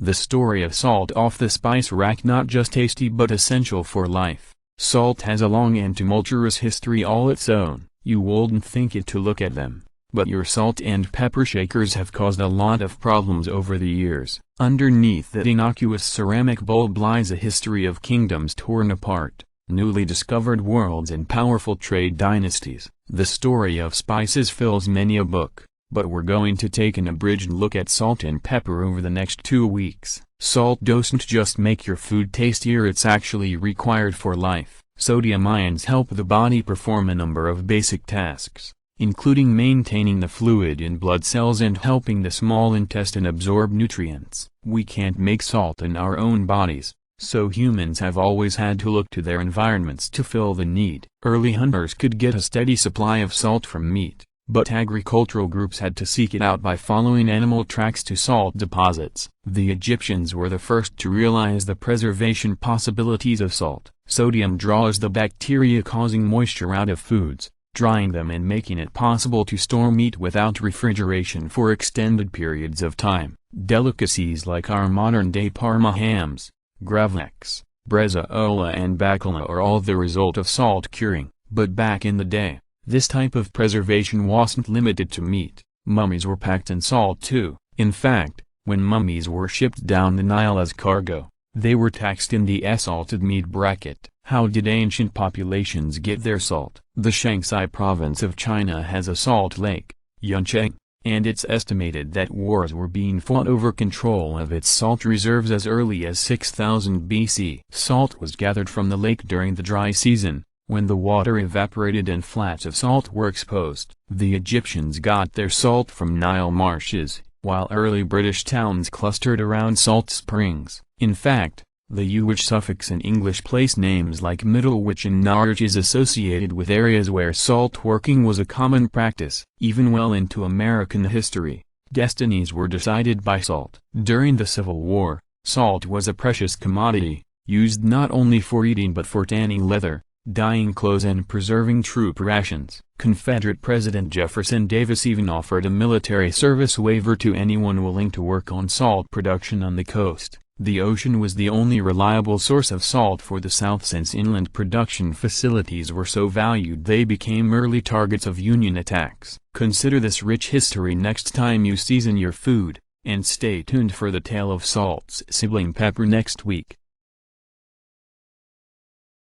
The story of salt off the spice rack, not just tasty but essential for life. Salt has a long and tumultuous history all its own. You wouldn't think it to look at them, but your salt and pepper shakers have caused a lot of problems over the years. Underneath that innocuous ceramic bulb lies a history of kingdoms torn apart, newly discovered worlds and powerful trade dynasties. The story of spices fills many a book, but we're going to take an abridged look at salt and pepper over the next 2 weeks. Salt doesn't just make your food tastier, it's actually required for life. Sodium ions help the body perform a number of basic tasks, including maintaining the fluid in blood cells and helping the small intestine absorb nutrients. We can't make salt in our own bodies, so humans have always had to look to their environments to fill the need. Early hunters could get a steady supply of salt from meat, but agricultural groups had to seek it out by following animal tracks to salt deposits. The Egyptians were the first to realize the preservation possibilities of salt. Sodium draws the bacteria causing moisture out of foods, drying them and making it possible to store meat without refrigeration for extended periods of time. Delicacies like our modern-day Parma hams, gravlax, bresaola and bacala are all the result of salt curing. But back in the day, this type of preservation wasn't limited to meat. Mummies were packed in salt too. In fact, when mummies were shipped down the Nile as cargo, they were taxed in the salted meat bracket. How did ancient populations get their salt? The Shanxi province of China has a salt lake, Yuncheng, and it's estimated that wars were being fought over control of its salt reserves as early as 6000 BC. Salt was gathered from the lake during the dry season, when the water evaporated and flats of salt were exposed. The Egyptians got their salt from Nile marshes, while early British towns clustered around salt springs. In fact, the Ewich suffix in English place names like Middlewich and Norwich is associated with areas where salt working was a common practice. Even well into American history, destinies were decided by salt. During the Civil War, salt was a precious commodity, used not only for eating but for tanning leather, dyeing clothes and preserving troop rations. Confederate President Jefferson Davis even offered a military service waiver to anyone willing to work on salt production on the coast. The ocean was the only reliable source of salt for the South, since inland production facilities were so valued they became early targets of Union attacks. Consider this rich history next time you season your food, and stay tuned for the tale of salt's sibling pepper next week.